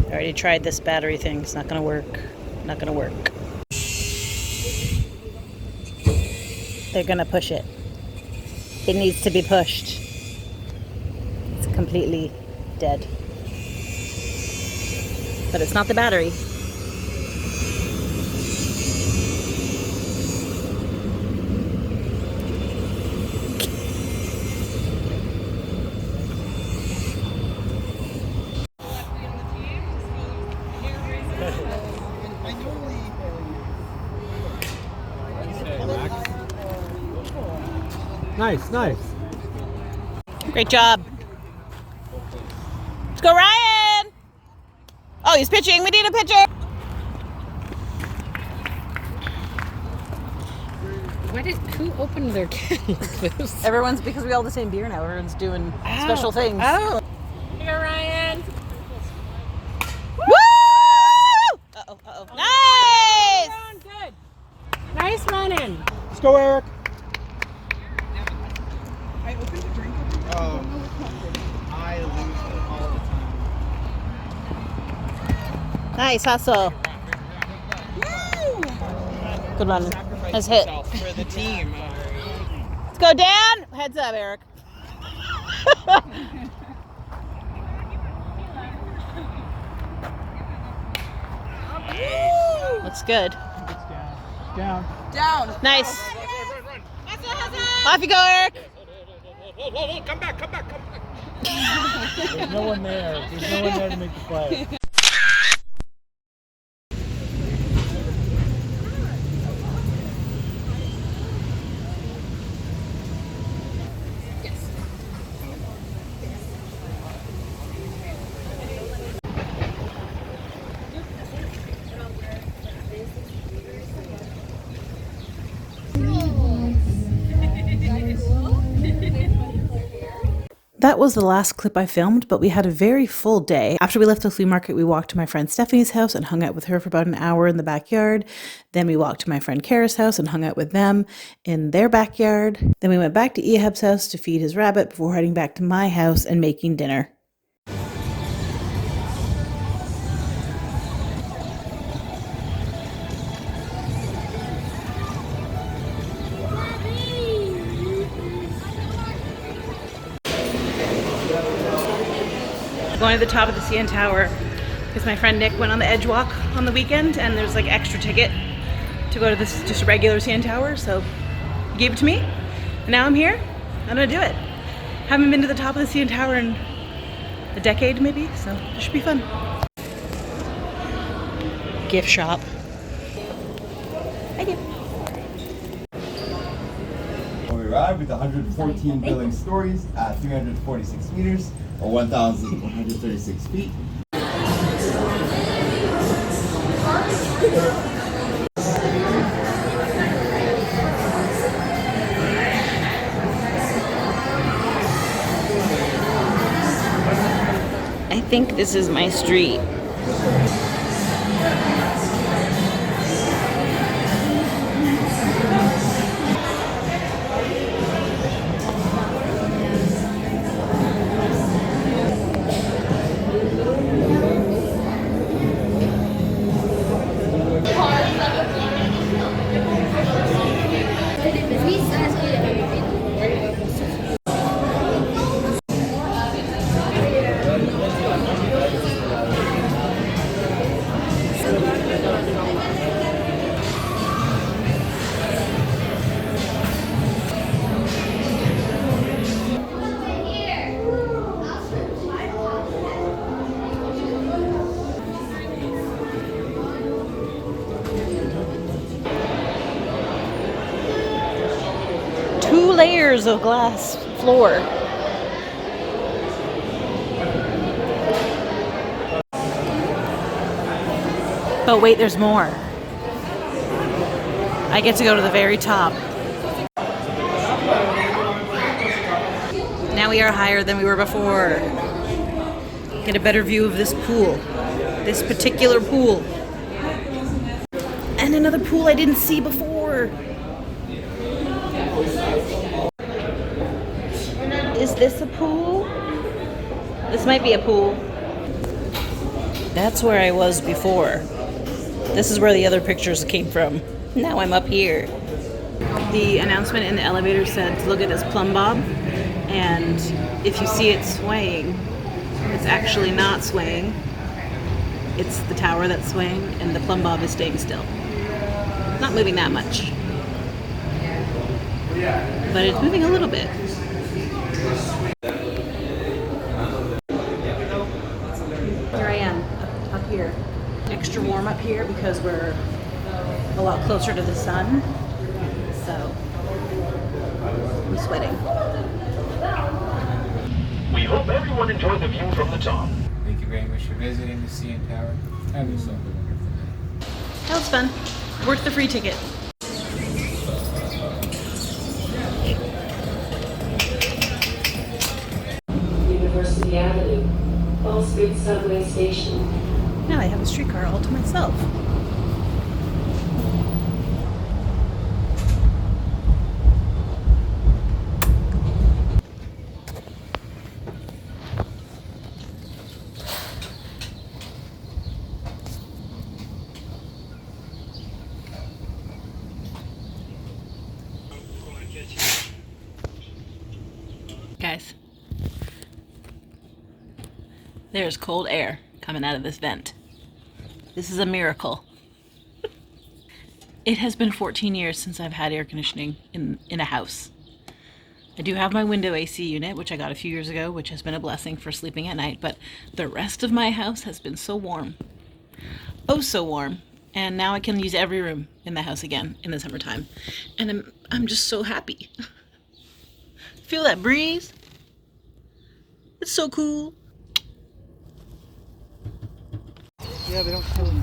I already tried this battery thing. It's not gonna work. Not gonna work. They're gonna push it. It needs to be pushed. It's completely dead. But it's not the battery. Nice, nice. Great job. Let's go, Ryan! Oh, he's pitching. We need a pitcher. Who opened their can like this? Everyone's, because we all the same beer now. Everyone's doing special things. Oh. Here you go, Ryan. Woo! Uh-oh, uh-oh. Nice! Good. Nice running. Let's go, Eric. I opened a drink. Oh, I lose all the time. Nice hustle. Woo! Good run. Nice hit. For the team. Let's go, Dan. Heads up, Eric. Looks good. Down. Down. Nice. Run. Off you go, Eric. Whoa, come back. There's no one there. There's no one there to make the play. That was the last clip I filmed, but we had a very full day. After we left the flea market, we walked to my friend Stephanie's house and hung out with her for about an hour in the backyard. Then we walked to my friend Kara's house and hung out with them in their backyard. Then we went back to Ehab's house to feed his rabbit before heading back to my house and making dinner. Going to the top of the CN Tower because my friend Nick went on the Edge Walk on the weekend and there's like extra ticket to go to this just regular CN Tower, so he gave it to me and now I'm here. I'm gonna do it. Haven't been to the top of the CN Tower in a decade maybe, so it should be fun. Gift shop. Thank you. We arrived with 114 building stories at 346 meters or 1,136 feet. I think this is my street. Layers of glass floor. But wait, there's more. I get to go to the very top. Now we are higher than we were before. Get a better view of this pool. This particular pool. And another pool I didn't see before. Is this a pool? This might be a pool. That's where I was before. This is where the other pictures came from. Now I'm up here. The announcement in the elevator said to look at this plumb bob, and if you see it swaying, it's actually not swaying. It's the tower that's swaying, and the plumb bob is staying still. Not moving that much, but it's moving a little bit. Here I am, up here. Extra warm up here because we're a lot closer to the sun, so I'm sweating. We hope everyone enjoyed the view from the top. Thank you very much for visiting the CN Tower. Have yourself a wonderful day. That was fun. Worth the free ticket. University Avenue, Ball Street Subway Station. Now I have a streetcar all to myself. Guys, there's cold air coming out of this vent. This is a miracle. It has been 14 years since I've had air conditioning in a house. I do have my window AC unit, which I got a few years ago, which has been a blessing for sleeping at night, but the rest of my house has been so warm. Oh, so warm. And now I can use every room in the house again in the summertime. And I'm just so happy. Feel that breeze? It's so cool. Yeah, they don't kill them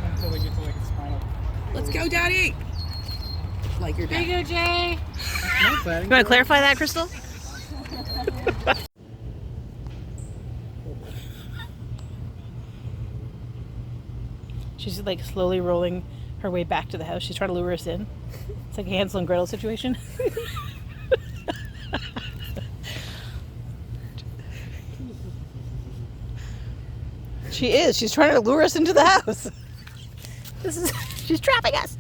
until they get to like its final. Let's go, Daddy. Like your dad. There you go, Jay. No, buddy. You want to clarify that, Crystal? She's like slowly rolling her way back to the house. She's trying to lure us in. It's like a Hansel and Gretel situation. She is. She's trying to lure us into the house. She's trapping us.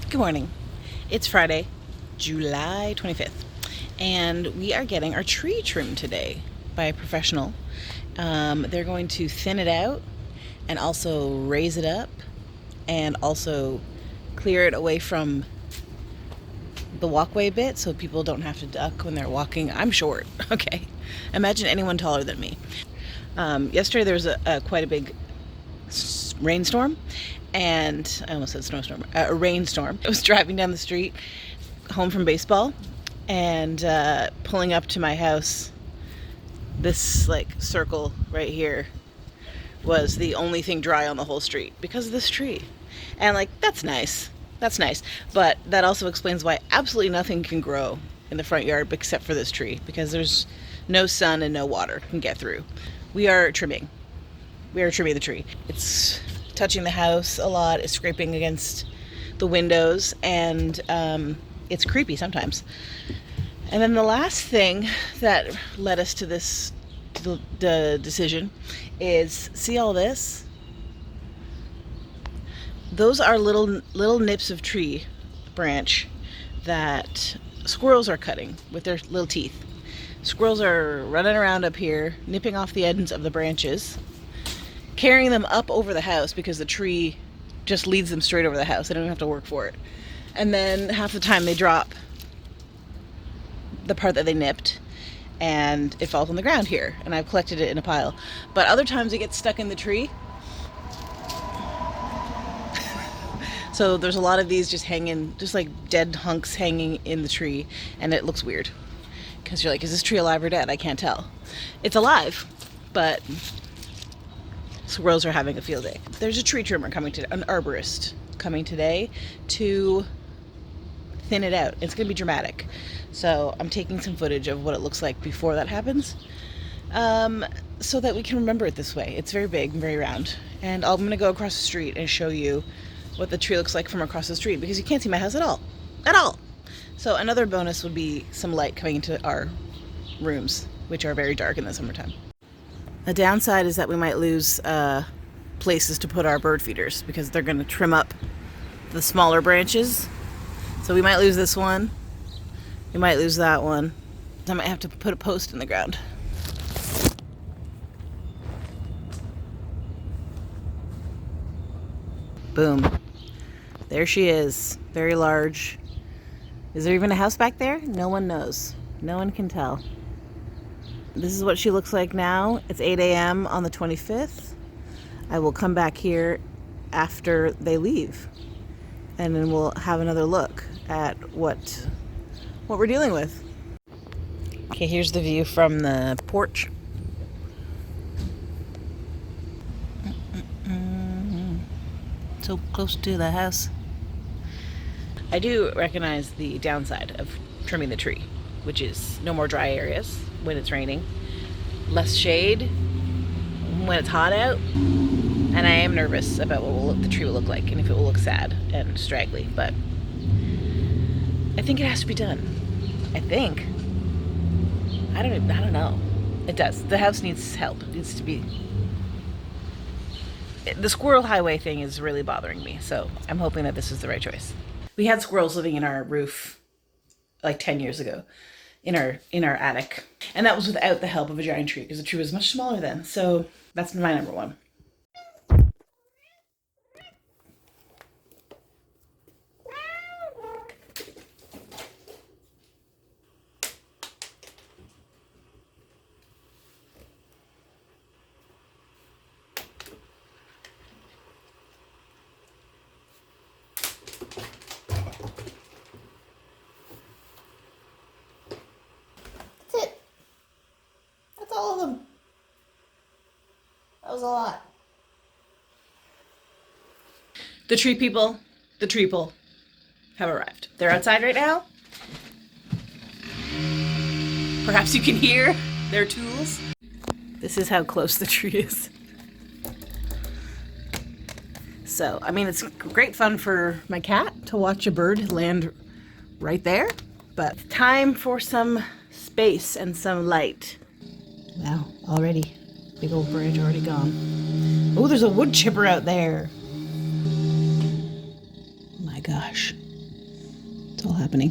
Good morning. It's Friday, July 25th, and we are getting our tree trimmed today by a professional. They're going to thin it out and also raise it up and also clear it away from the walkway bit so people don't have to duck when they're walking. I'm short, okay? Imagine anyone taller than me. Yesterday there was quite a big rainstorm, and I almost said snowstorm, a rainstorm. I was driving down the street home from baseball and pulling up to my house. This like circle right here was the only thing dry on the whole street because of this tree. And like, that's nice, but that also explains why absolutely nothing can grow in the front yard except for this tree, because there's no sun and no water can get through. We are trimming the tree. It's touching the house a lot, it's scraping against the windows, and it's creepy sometimes. And then the last thing that led us to this the decision is, see all this? Those are little nips of tree branch that squirrels are cutting with their little teeth. Squirrels are running around up here, nipping off the ends of the branches, carrying them up over the house because the tree just leads them straight over the house. They don't have to work for it. And then half the time they drop the part that they nipped and it falls on the ground here, and I've collected it in a pile. But other times it gets stuck in the tree. So there's a lot of these just hanging, just like dead hunks hanging in the tree, and it looks weird because you're like, is this tree alive or dead? I can't tell. It's alive, but squirrels are having a field day. There's a tree trimmer coming today, an arborist coming today to thin it out. It's gonna be dramatic. So I'm taking some footage of what it looks like before that happens, so that we can remember it this way. It's very big and very round. And I'm gonna go across the street and show you what the tree looks like from across the street, because you can't see my house at all. At all. So another bonus would be some light coming into our rooms, which are very dark in the summertime. The downside is that we might lose places to put our bird feeders, because they're gonna trim up the smaller branches. So we might lose this one. We might lose that one. I might have to put a post in the ground. Boom. There she is. Very large. Is there even a house back there? No one knows. No one can tell. This is what she looks like now. It's 8 a.m. on the 25th. I will come back here after they leave, and then we'll have another look at what we're dealing with. Okay, here's the view from the porch. So close to the house. I do recognize the downside of trimming the tree, which is no more dry areas when it's raining, less shade when it's hot out, and I am nervous about what the tree will look like and if it will look sad and straggly, but I think it has to be done. I think. I don't know. It does. The house needs help. It needs to be. The squirrel highway thing is really bothering me, so I'm hoping that this is the right choice. We had squirrels living in our roof like 10 years ago in our attic, and that was without the help of a giant tree, because the tree was much smaller then. So that's my number one. All of them. That was a lot. The tree people have arrived. They're outside right now. Perhaps you can hear their tools. This is how close the tree is. So, I mean, it's great fun for my cat to watch a bird land right there, but time for some space and some light. Wow, already. Big old branch already gone. Oh, there's a wood chipper out there. Oh my gosh. It's all happening.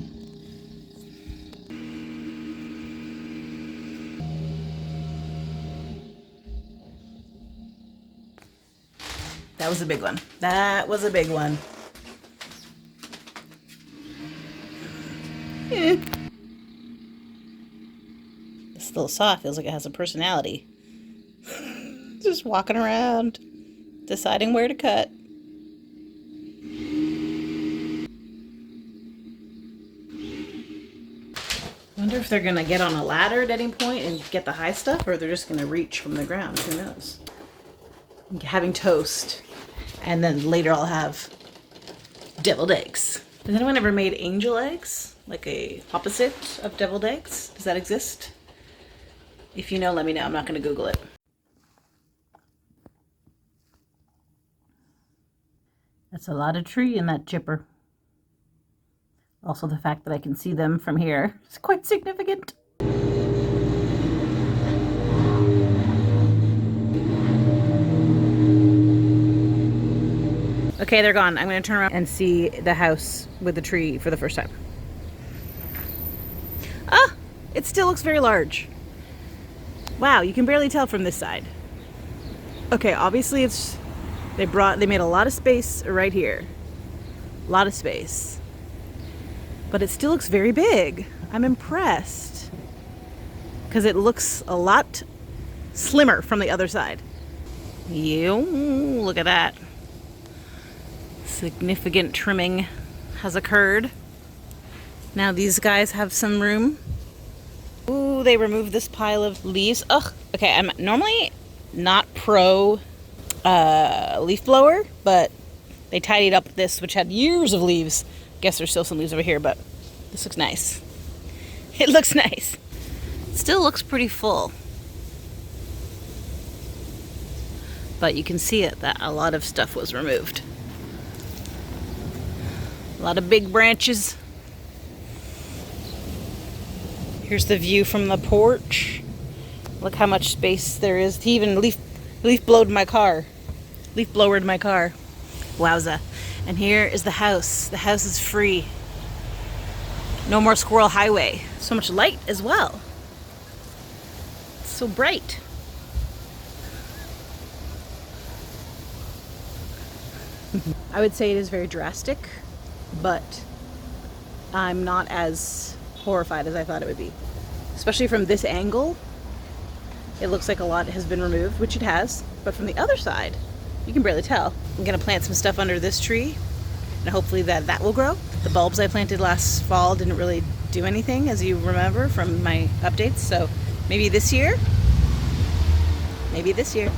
That was a big one. That was a big one. This little saw feels like it has a personality. Just walking around, deciding where to cut. Wonder if they're gonna get on a ladder at any point and get the high stuff, or they're just gonna reach from the ground. Who knows? Having toast, and then later I'll have deviled eggs. Has anyone ever made angel eggs? Like a opposite of deviled eggs? Does that exist? If you know, let me know. I'm not going to Google it. That's a lot of tree in that chipper. Also, the fact that I can see them from here is quite significant. Okay, they're gone. I'm going to turn around and see the house with the tree for the first time. Ah, it still looks very large. Wow, you can barely tell from this side. Okay, obviously they made a lot of space right here. A lot of space. But it still looks very big. I'm impressed. Because it looks a lot slimmer from the other side. Look at that. Significant trimming has occurred. Now these guys have some room. Ooh, they removed this pile of leaves. Ugh. Okay, I'm normally not pro leaf blower, but They tidied up this, which had years of leaves. Guess there's still some leaves over here, but this looks nice. It looks nice. Still looks pretty full. But you can see it that a lot of stuff was removed. A lot of big branches. Here's the view from the porch. Look how much space there is to even leaf blowed my car. Leaf blowered my car. Wowza. And here is the house. The house is free. No more squirrel highway. So much light as well. It's so bright. I would say it is very drastic, but I'm not as horrified as I thought it would be. Especially from this angle, it looks like a lot has been removed, which it has, but from the other side, you can barely tell. I'm gonna plant some stuff under this tree, and hopefully that will grow. The bulbs I planted last fall didn't really do anything, as you remember from my updates, so maybe this year? Maybe this year.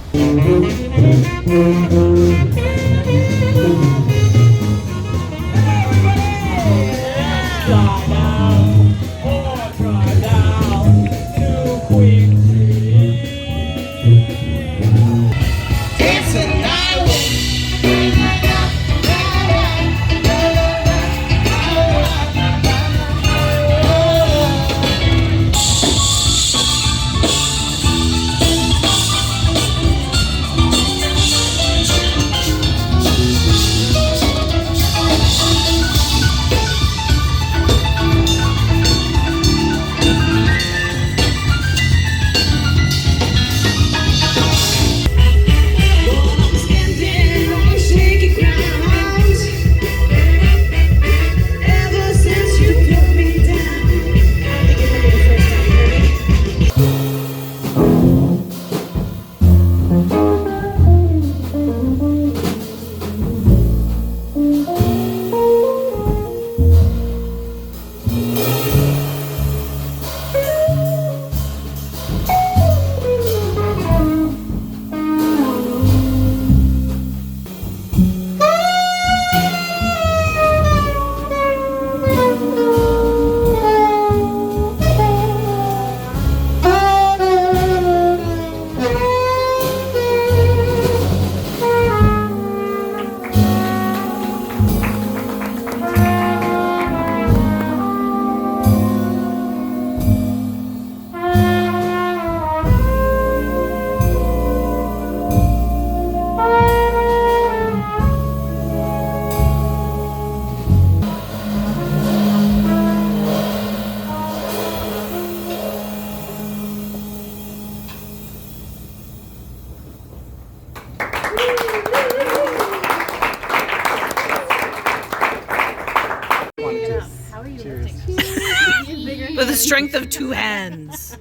With the strength of 2 hands.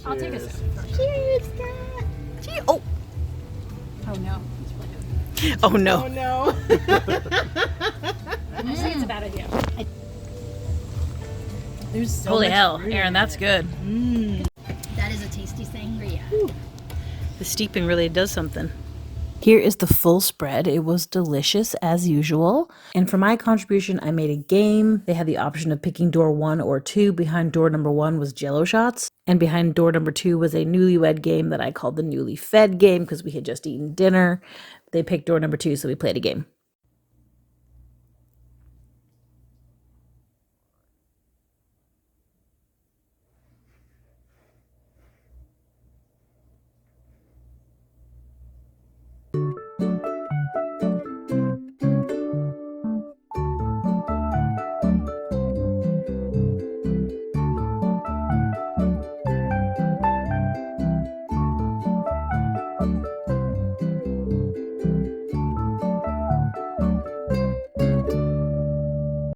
I'll take a sip. Cheers, guys. Cheers. Oh. Oh no. Oh no. No. I think it's a bad idea. There's so Holy much hell, fruit Aaron, in that's it. good. That is a tasty sangria. The steeping really does something. Here is the full spread. It was delicious as usual. And for my contribution, I made a game. They had the option of picking door 1 or 2. Behind door number 1 was Jello shots. And behind door number 2 was a newlywed game that I called the Newly Fed game because we had just eaten dinner. They picked door number 2, so we played a game.